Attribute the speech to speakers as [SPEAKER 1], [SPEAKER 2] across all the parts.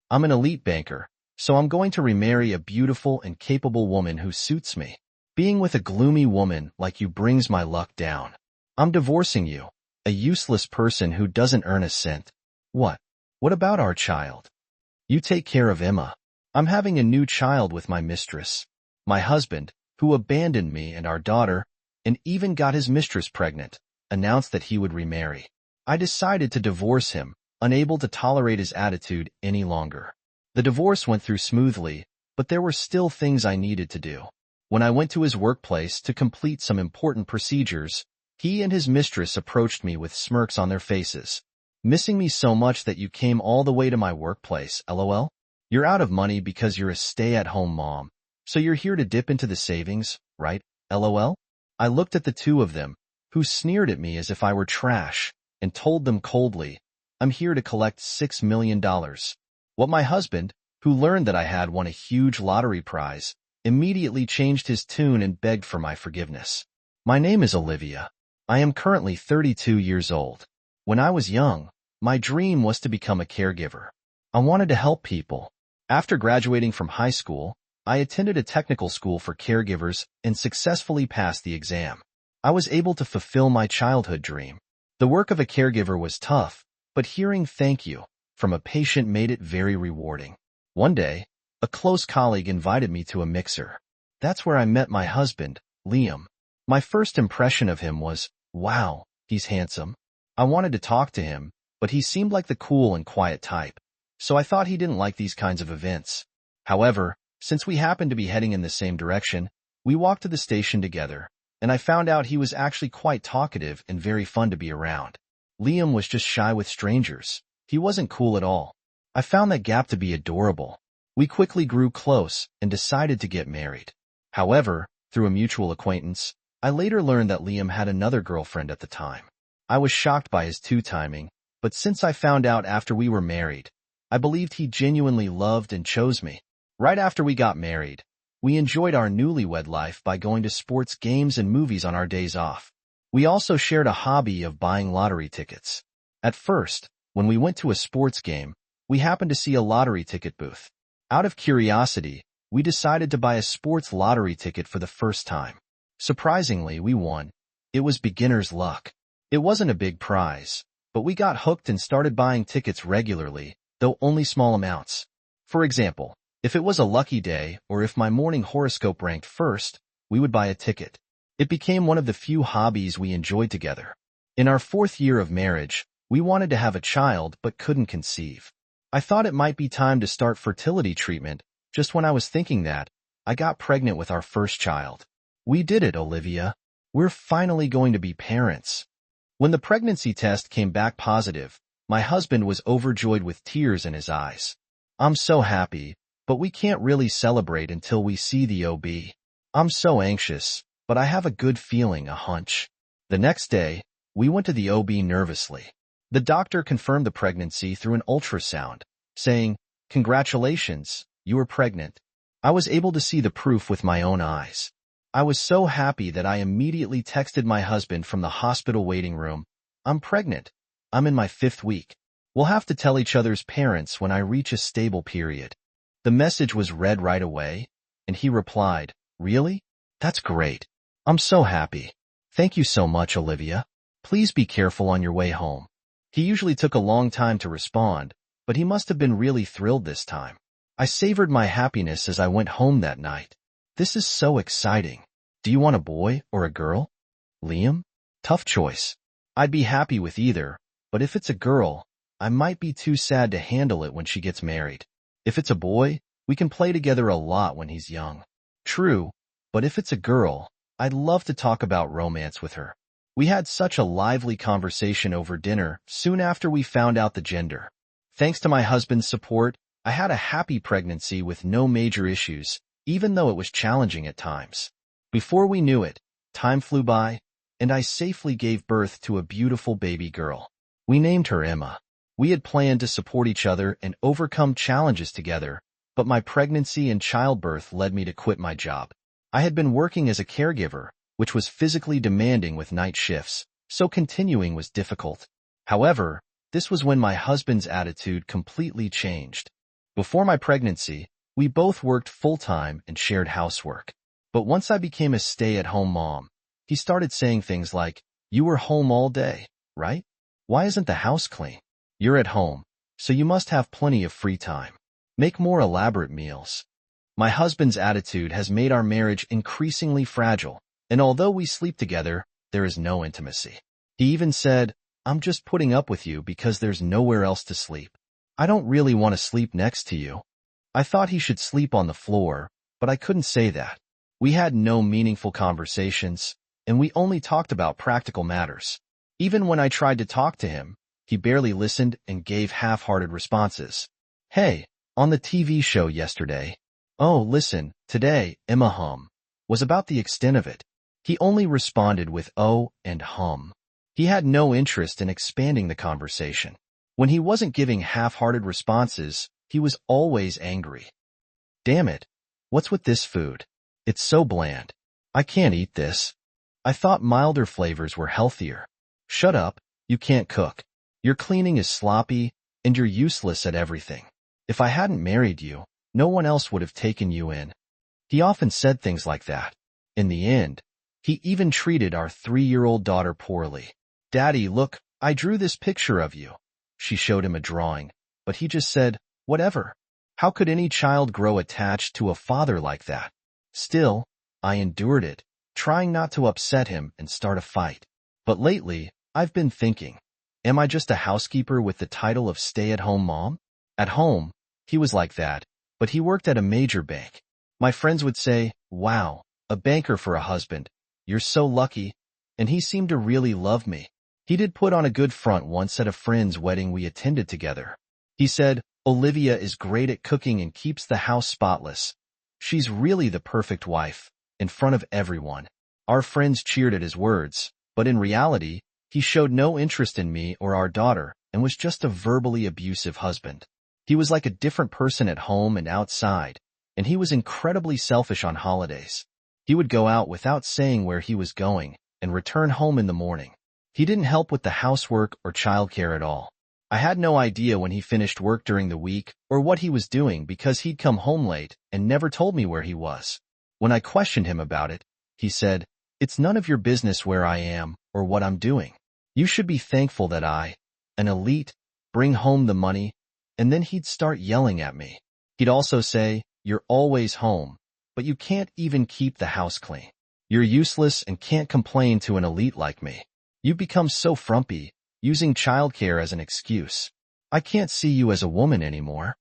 [SPEAKER 1] I'm an elite banker, so I'm going to remarry a beautiful and capable woman who suits me. Being with a gloomy woman like you brings my luck down. I'm divorcing you, a useless person who doesn't earn a cent. What? What about our child? You take care of Emma. I'm having a new child with my mistress. My husband, who abandoned me and our daughter, and even got his mistress pregnant, announced that he would remarry. I decided to divorce him, unable to tolerate his attitude any longer. The divorce went through smoothly, but there were still things I needed to do. When I went to his workplace to complete some important procedures, he and his mistress approached me with smirks on their faces. Missing me so much that you came all the way to my workplace, lol? You're out of money because you're a stay-at-home mom, so you're here to dip into the savings, right, lol? I looked at the two of them, who sneered at me as if I were trash, and told them coldly, I'm here to collect $6 million. What my husband, who learned that I had won a huge lottery prize, immediately changed his tune and begged for my forgiveness. My name is Olivia. I am currently 32 years old. When I was young, my dream was to become a caregiver. I wanted to help people. After graduating from high school, I attended a technical school for caregivers and successfully passed the exam. I was able to fulfill my childhood dream. The work of a caregiver was tough, but hearing thank you from a patient made it very rewarding. One day, a close colleague invited me to a mixer. That's where I met my husband, Liam. My first impression of him was, wow, he's handsome. I wanted to talk to him, but he seemed like the cool and quiet type, so I thought he didn't like these kinds of events. However, since we happened to be heading in the same direction, we walked to the station together, and I found out he was actually quite talkative and very fun to be around. Liam was just shy with strangers. He wasn't cool at all. I found that gap to be adorable. We quickly grew close and decided to get married. However, through a mutual acquaintance, I later learned that Liam had another girlfriend at the time. I was shocked by his two-timing, but since I found out after we were married, I believed he genuinely loved and chose me. Right after we got married, we enjoyed our newlywed life by going to sports games and movies on our days off. We also shared a hobby of buying lottery tickets. At first, when we went to a sports game, we happened to see a lottery ticket booth. Out of curiosity, we decided to buy a sports lottery ticket for the first time. Surprisingly, we won. It was beginner's luck. It wasn't a big prize, but we got hooked and started buying tickets regularly, though only small amounts. For example, if it was a lucky day or if my morning horoscope ranked first, we would buy a ticket. It became one of the few hobbies we enjoyed together. In our 4th year of marriage, we wanted to have a child but couldn't conceive. I thought it might be time to start fertility treatment. Just when I was thinking that, I got pregnant with our first child. We did it, Olivia. We're finally going to be parents. When the pregnancy test came back positive, my husband was overjoyed with tears in his eyes. I'm so happy, but we can't really celebrate until we see the OB. I'm so anxious, but I have a good feeling, a hunch. The next day, we went to the OB nervously. The doctor confirmed the pregnancy through an ultrasound, saying, "Congratulations, you are pregnant." I was able to see the proof with my own eyes. I was so happy that I immediately texted my husband from the hospital waiting room, "I'm pregnant. I'm in my 5th week. We'll have to tell each other's parents when I reach a stable period." The message was read right away, and he replied, "Really? That's great. I'm so happy. Thank you so much, Olivia. Please be careful on your way home." He usually took a long time to respond, but he must have been really thrilled this time. I savored my happiness as I went home that night. This is so exciting. Do you want a boy or a girl? Liam? Tough choice. I'd be happy with either, but if it's a girl, I might be too sad to handle it when she gets married. If it's a boy, we can play together a lot when he's young. True, but if it's a girl, I'd love to talk about romance with her. We had such a lively conversation over dinner soon after we found out the gender. Thanks to my husband's support, I had a happy pregnancy with no major issues, even though it was challenging at times. Before we knew it, time flew by, and I safely gave birth to a beautiful baby girl. We named her Emma. We had planned to support each other and overcome challenges together, but my pregnancy and childbirth led me to quit my job. I had been working as a caregiver, which was physically demanding with night shifts, so continuing was difficult. However, this was when my husband's attitude completely changed. Before my pregnancy, we both worked full-time and shared housework. But once I became a stay-at-home mom, he started saying things like, "You were home all day, right? Why isn't the house clean? You're at home, so you must have plenty of free time. Make more elaborate meals." My husband's attitude has made our marriage increasingly fragile, and although we sleep together, there is no intimacy. He even said, "I'm just putting up with you because there's nowhere else to sleep. I don't really want to sleep next to you." I thought he should sleep on the floor, but I couldn't say that. We had no meaningful conversations, and we only talked about practical matters. Even when I tried to talk to him, he barely listened and gave half-hearted responses. "Hey, on the TV show yesterday." "Oh, listen, today, Emma," was about the extent of it. He only responded with "oh" and "hum." He had no interest in expanding the conversation. When he wasn't giving half-hearted responses, he was always angry. "Damn it, what's with this food? It's so bland. I can't eat this. I thought milder flavors were healthier. Shut up, you can't cook. Your cleaning is sloppy, and you're useless at everything. If I hadn't married you, no one else would have taken you in." He often said things like that. In the end, he even treated our 3-year-old daughter poorly. "Daddy, look, I drew this picture of you." She showed him a drawing, but he just said, "Whatever." How could any child grow attached to a father like that? Still, I endured it, trying not to upset him and start a fight. But lately, I've been thinking, am I just a housekeeper with the title of stay-at-home mom? At home, he was like that, but he worked at a major bank. My friends would say, "Wow, a banker for a husband. You're so lucky." And he seemed to really love me. He did put on a good front once at a friend's wedding we attended together. He said, "Olivia is great at cooking and keeps the house spotless. She's really the perfect wife," in front of everyone. Our friends cheered at his words, but in reality, he showed no interest in me or our daughter and was just a verbally abusive husband. He was like a different person at home and outside, and he was incredibly selfish on holidays. He would go out without saying where he was going and return home in the morning. He didn't help with the housework or childcare at all. I had no idea when he finished work during the week or what he was doing because he'd come home late and never told me where he was. When I questioned him about it, he said, "It's none of your business where I am or what I'm doing. You should be thankful that I, an elite, bring home the money," and then he'd start yelling at me. He'd also say, "You're always home, but you can't even keep the house clean. You're useless and can't complain to an elite like me. You've become so frumpy, using childcare as an excuse. I can't see you as a woman anymore."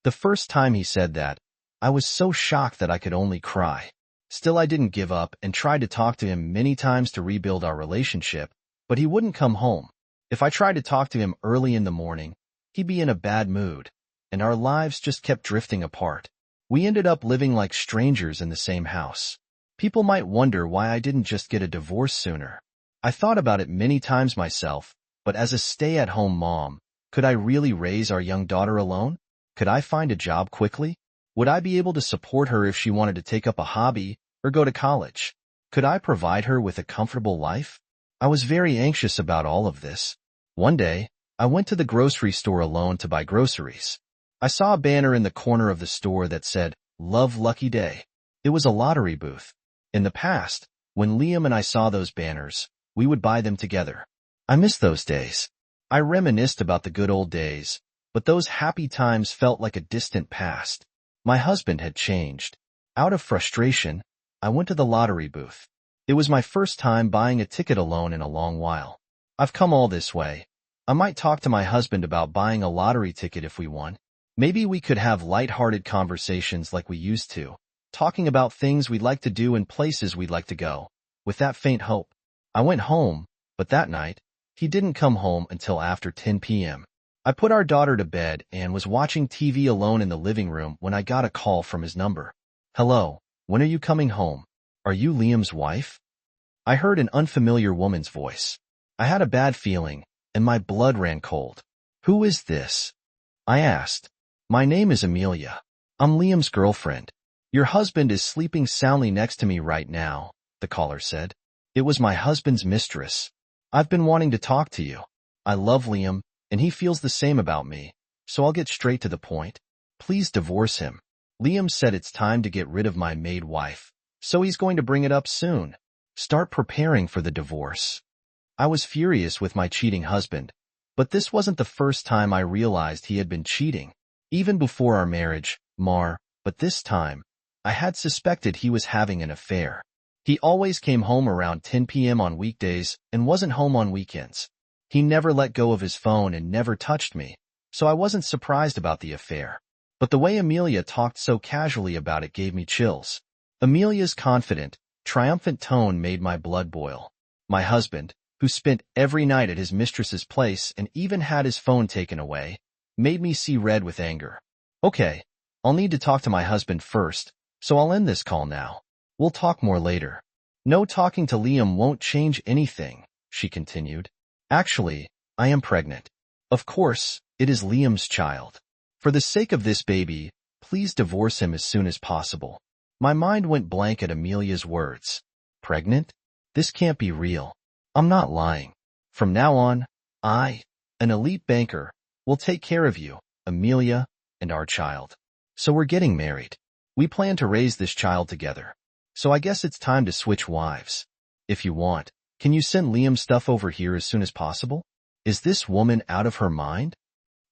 [SPEAKER 1] The first time he said that, I was so shocked that I could only cry. Still, I didn't give up and tried to talk to him many times to rebuild our relationship, but he wouldn't come home. If I tried to talk to him early in the morning, he'd be in a bad mood, and our lives just kept drifting apart. We ended up living like strangers in the same house. People might wonder why I didn't just get a divorce sooner. I thought about it many times myself, but as a stay-at-home mom, could I really raise our young daughter alone? Could I find a job quickly? Would I be able to support her if she wanted to take up a hobby or go to college? Could I provide her with a comfortable life? I was very anxious about all of this. One day, I went to the grocery store alone to buy groceries. I saw a banner in the corner of the store that said, "Love Lucky Day." It was a lottery booth. In the past, when Liam and I saw those banners, we would buy them together. I miss those days. I reminisced about the good old days, but those happy times felt like a distant past. My husband had changed. Out of frustration, I went to the lottery booth. It was my first time buying a ticket alone in a long while. I've come all this way. I might talk to my husband about buying a lottery ticket if we won. Maybe we could have light-hearted conversations like we used to, talking about things we'd like to do and places we'd like to go, with that faint hope. I went home, but that night, he didn't come home until after 10 p.m. I put our daughter to bed and was watching TV alone in the living room when I got a call from his number. "Hello, when are you coming home? Are you Liam's wife?" I heard an unfamiliar woman's voice. I had a bad feeling, and my blood ran cold. "Who is this?" I asked. "My name is Amelia. I'm Liam's girlfriend. Your husband is sleeping soundly next to me right now," the caller said. It was my husband's mistress. "I've been wanting to talk to you. I love Liam, and he feels the same about me, so I'll get straight to the point. Please divorce him. Liam said it's time to get rid of my maid wife, so he's going to bring it up soon. Start preparing for the divorce. I was furious with my cheating husband, but this wasn't the first time I realized he had been cheating. Even before our marriage, but this time, I had suspected he was having an affair. He always came home around 10 p.m. on weekdays and wasn't home on weekends. He never let go of his phone and never touched me, so I wasn't surprised about the affair. But the way Amelia talked so casually about it gave me chills. Amelia's confident, triumphant tone made my blood boil. My husband, who spent every night at his mistress's place and even had his phone taken away, made me see red with anger. Okay, I'll need to talk to my husband first, so I'll end this call now. We'll talk more later. No, talking to Liam won't change anything, she continued. Actually, I am pregnant. Of course, it is Liam's child. For the sake of this baby, please divorce him as soon as possible. My mind went blank at Amelia's words. Pregnant? This can't be real. I'm not lying. From now on, I, an elite banker, will take care of you, Amelia, and our child. So we're getting married. We plan to raise this child together. So I guess it's time to switch wives. If you want, can you send Liam stuff over here as soon as possible? Is this woman out of her mind?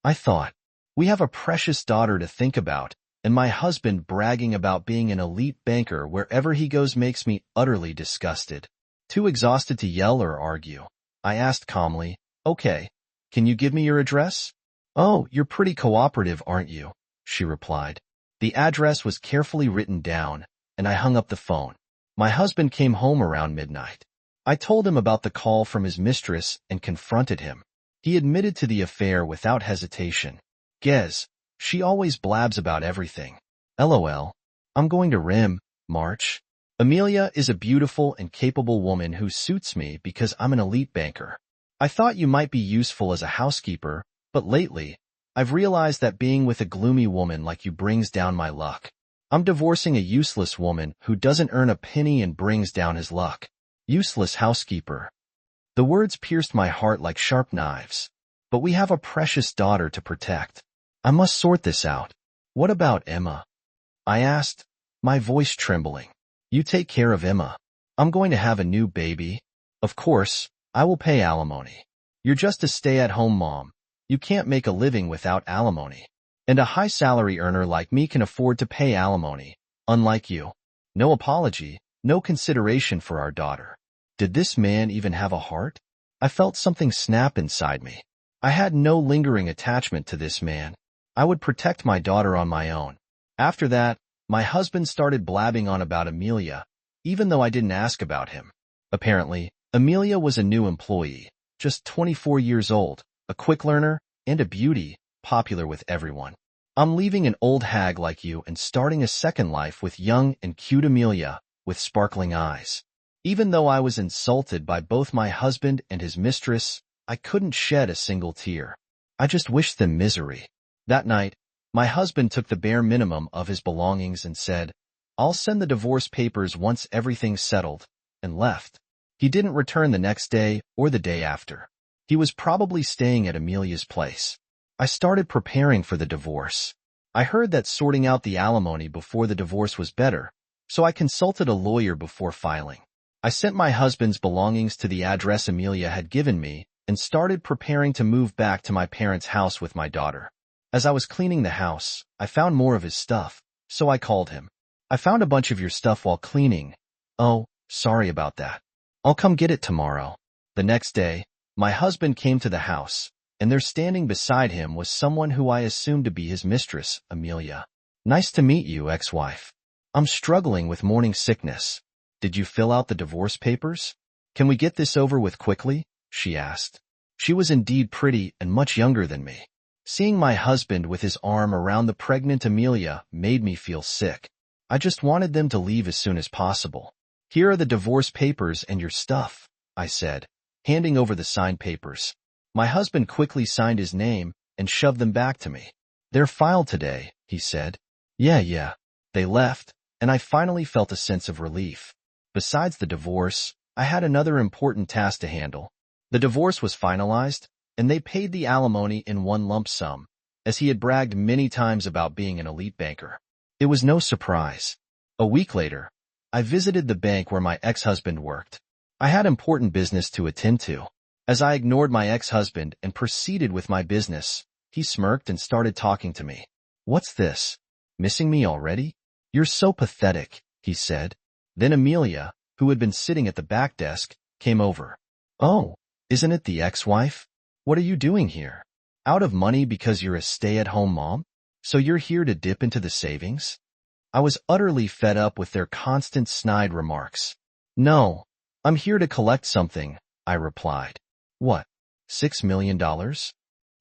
[SPEAKER 1] I thought, we have a precious daughter to think about, and my husband bragging about being an elite banker wherever he goes makes me utterly disgusted. Too exhausted to yell or argue, I asked calmly, okay, can you give me your address? Oh, you're pretty cooperative, aren't you? She replied. The address was carefully written down, and I hung up the phone. My husband came home around midnight. I told him about the call from his mistress and confronted him. He admitted to the affair without hesitation. Gez, she always blabs about everything. LOL. I'm going to March. Amelia is a beautiful and capable woman who suits me because I'm an elite banker. I thought you might be useful as a housekeeper, but lately, I've realized that being with a gloomy woman like you brings down my luck. I'm divorcing a useless woman who doesn't earn a penny and brings down his luck. Useless housekeeper. The words pierced my heart like sharp knives. But we have a precious daughter to protect. I must sort this out. What about Emma? I asked, my voice trembling. You take care of Emma. I'm going to have a new baby. Of course, I will pay alimony. You're just a stay-at-home mom. You can't make a living without alimony. And a high salary earner like me can afford to pay alimony, unlike you. No apology, no consideration for our daughter. Did this man even have a heart? I felt something snap inside me. I had no lingering attachment to this man. I would protect my daughter on my own. After that, my husband started blabbing on about Amelia, even though I didn't ask about him. Apparently, Amelia was a new employee, just 24 years old, a quick learner, and a beauty, popular with everyone. I'm leaving an old hag like you and starting a second life with young and cute Amelia, with sparkling eyes. Even though I was insulted by both my husband and his mistress, I couldn't shed a single tear. I just wished them misery. That night, my husband took the bare minimum of his belongings and said, I'll send the divorce papers once everything's settled, and left. He didn't return the next day or the day after. He was probably staying at Amelia's place. I started preparing for the divorce. I heard that sorting out the alimony before the divorce was better, so I consulted a lawyer before filing. I sent my husband's belongings to the address Amelia had given me and started preparing to move back to my parents' house with my daughter. As I was cleaning the house, I found more of his stuff, so I called him. I found a bunch of your stuff while cleaning. Oh, sorry about that. I'll come get it tomorrow. The next day, my husband came to the house, and there standing beside him was someone who I assumed to be his mistress, Amelia. Nice to meet you, ex-wife. I'm struggling with morning sickness. Did you fill out the divorce papers? Can we get this over with quickly? She asked. She was indeed pretty and much younger than me. Seeing my husband with his arm around the pregnant Amelia made me feel sick. I just wanted them to leave as soon as possible. Here are the divorce papers and your stuff, I said, handing over the signed papers. My husband quickly signed his name and shoved them back to me. They're filed today, he said. Yeah. They left, and I finally felt a sense of relief. Besides the divorce, I had another important task to handle. The divorce was finalized, and they paid the alimony in one lump sum, as he had bragged many times about being an elite banker. It was no surprise. A week later, I visited the bank where my ex-husband worked. I had important business to attend to. As I ignored my ex-husband and proceeded with my business, he smirked and started talking to me. "What's this? Missing me already? You're so pathetic," he said. Then Amelia, who had been sitting at the back desk, came over. "Oh, isn't it the ex-wife? What are you doing here? Out of money because you're a stay-at-home mom? So you're here to dip into the savings?" I was utterly fed up with their constant snide remarks. "No, I'm here to collect something," I replied. "What, $6 million?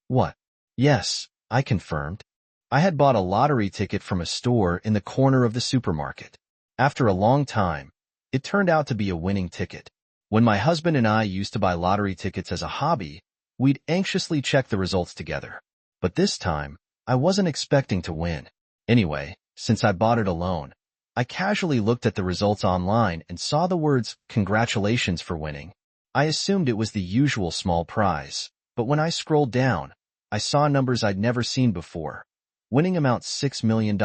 [SPEAKER 1] What?" "Yes," I confirmed. I had bought a lottery ticket from a store in the corner of the supermarket. After a long time, it turned out to be a winning ticket. When my husband and I used to buy lottery tickets as a hobby, we'd anxiously check the results together. But this time, I wasn't expecting to win. Anyway, since I bought it alone, I casually looked at the results online and saw the words, "Congratulations for winning." I assumed it was the usual small prize, but when I scrolled down, I saw numbers I'd never seen before. Winning amount $6 million.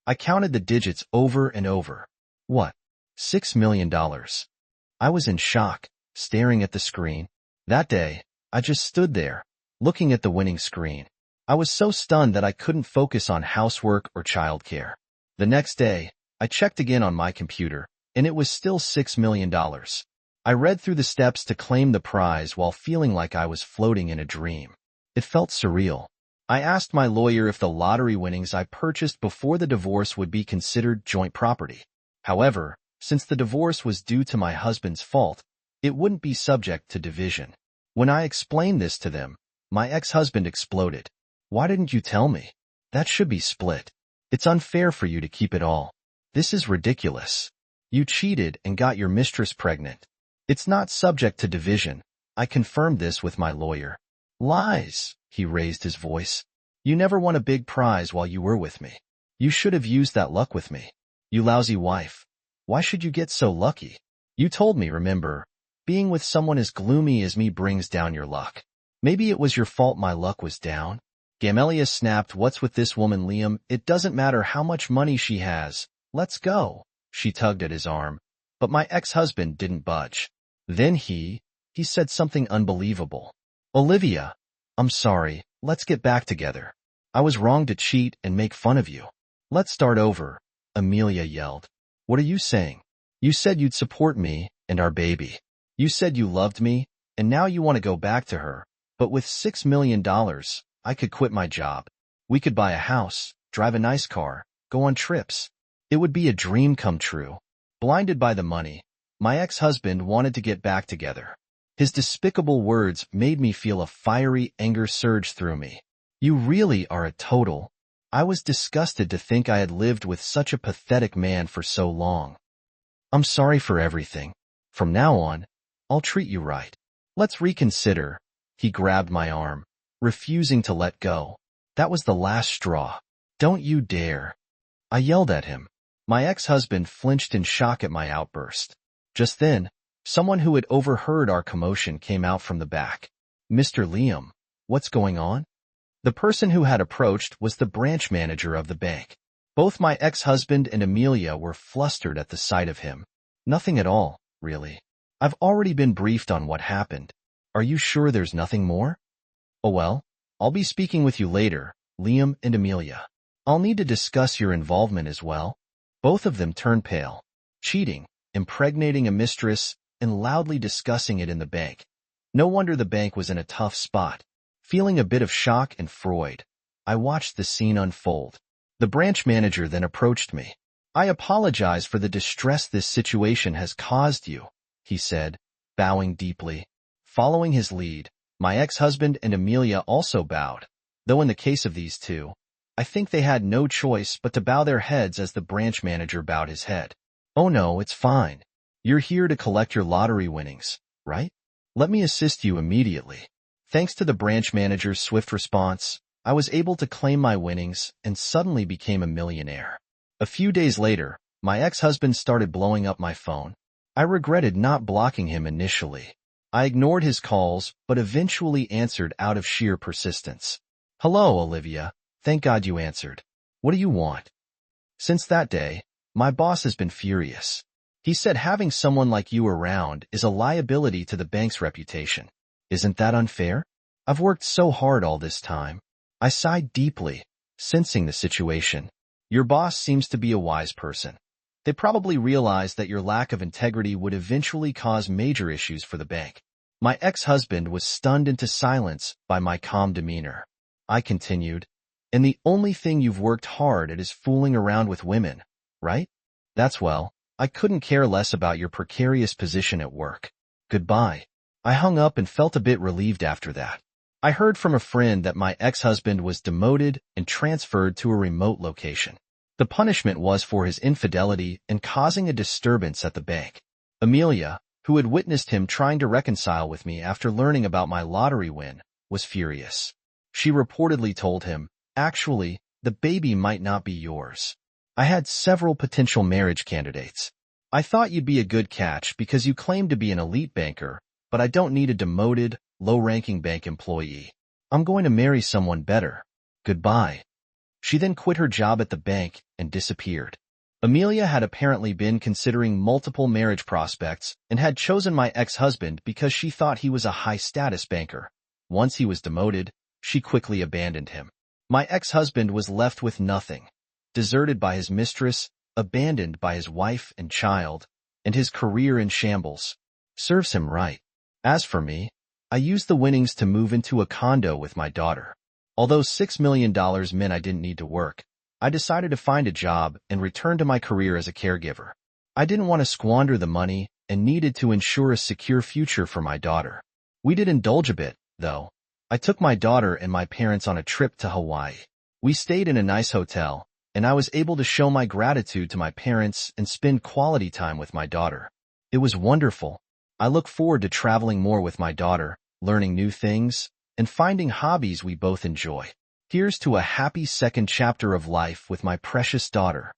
[SPEAKER 1] I counted the digits over and over. What? $6 million. I was in shock, staring at the screen. That day, I just stood there, looking at the winning screen. I was so stunned that I couldn't focus on housework or childcare. The next day, I checked again on my computer, and it was still $6 million. I read through the steps to claim the prize while feeling like I was floating in a dream. It felt surreal. I asked my lawyer if the lottery winnings I purchased before the divorce would be considered joint property. However, since the divorce was due to my husband's fault, it wouldn't be subject to division. When I explained this to them, my ex-husband exploded. "Why didn't you tell me? That should be split. It's unfair for you to keep it all. This is ridiculous. You cheated and got your mistress pregnant. It's not subject to division." I confirmed this with my lawyer. "Lies," he raised his voice. "You never won a big prize while you were with me. You should have used that luck with me. You lousy wife. Why should you get so lucky? You told me, remember, being with someone as gloomy as me brings down your luck. Maybe it was your fault my luck was down." Gamelia snapped, "What's with this woman, Liam? It doesn't matter how much money she has. Let's go." She tugged at his arm, but my ex-husband didn't budge. Then he said something unbelievable. "Olivia, I'm sorry, let's get back together. I was wrong to cheat and make fun of you. Let's start over," Amelia yelled. "What are you saying? You said you'd support me and our baby. You said you loved me, and now you want to go back to her. But with $6 million, I could quit my job. We could buy a house, drive a nice car, go on trips. It would be a dream come true." Blinded by the money, my ex-husband wanted to get back together. His despicable words made me feel a fiery anger surge through me. "You really are a total." I was disgusted to think I had lived with such a pathetic man for so long. "I'm sorry for everything. From now on, I'll treat you right. Let's reconsider." He grabbed my arm, refusing to let go. That was the last straw. "Don't you dare." I yelled at him. My ex-husband flinched in shock at my outburst. Just then, someone who had overheard our commotion came out from the back. "Mr. Liam, what's going on?" The person who had approached was the branch manager of the bank. Both my ex-husband and Amelia were flustered at the sight of him. "Nothing at all, really. I've already been briefed on what happened. Are you sure there's nothing more?" "Oh well, I'll be speaking with you later, Liam and Amelia. I'll need to discuss your involvement as well." Both of them turned pale. Cheating, impregnating a mistress, and loudly discussing it in the bank. No wonder the bank was in a tough spot. Feeling a bit of shock and fright, I watched the scene unfold. The branch manager then approached me. "I apologize for the distress this situation has caused you," he said, bowing deeply. Following his lead, my ex-husband and Amelia also bowed, though in the case of these two, I think they had no choice but to bow their heads as the branch manager bowed his head. "Oh no, it's fine. You're here to collect your lottery winnings, right? Let me assist you immediately." Thanks to the branch manager's swift response, I was able to claim my winnings and suddenly became a millionaire. A few days later, my ex-husband started blowing up my phone. I regretted not blocking him initially. I ignored his calls, but eventually answered out of sheer persistence. Hello, Olivia. Thank God you answered. What do you want? Since that day, my boss has been furious. He said having someone like you around is a liability to the bank's reputation. Isn't that unfair? I've worked so hard all this time. I sighed deeply, sensing the situation. Your boss seems to be a wise person. They probably realized that your lack of integrity would eventually cause major issues for the bank. My ex-husband was stunned into silence by my calm demeanor. I continued, and the only thing you've worked hard at is fooling around with women, right? I couldn't care less about your precarious position at work. Goodbye. I hung up and felt a bit relieved after that. I heard from a friend that my ex-husband was demoted and transferred to a remote location. The punishment was for his infidelity and causing a disturbance at the bank. Amelia, who had witnessed him trying to reconcile with me after learning about my lottery win, was furious. She reportedly told him, "Actually, the baby might not be yours. I had several potential marriage candidates. I thought you'd be a good catch because you claim to be an elite banker, but I don't need a demoted, low-ranking bank employee. I'm going to marry someone better. Goodbye." She then quit her job at the bank and disappeared. Amelia had apparently been considering multiple marriage prospects and had chosen my ex-husband because she thought he was a high-status banker. Once he was demoted, she quickly abandoned him. My ex-husband was left with nothing, deserted by his mistress, abandoned by his wife and child, and his career in shambles. Serves him right. As for me, I used the winnings to move into a condo with my daughter. Although $6 million meant I didn't need to work, I decided to find a job and return to my career as a caregiver. I didn't want to squander the money and needed to ensure a secure future for my daughter. We did indulge a bit, though. I took my daughter and my parents on a trip to Hawaii. We stayed in a nice hotel, and I was able to show my gratitude to my parents and spend quality time with my daughter. It was wonderful. I look forward to traveling more with my daughter, learning new things, and finding hobbies we both enjoy. Here's to a happy second chapter of life with my precious daughter.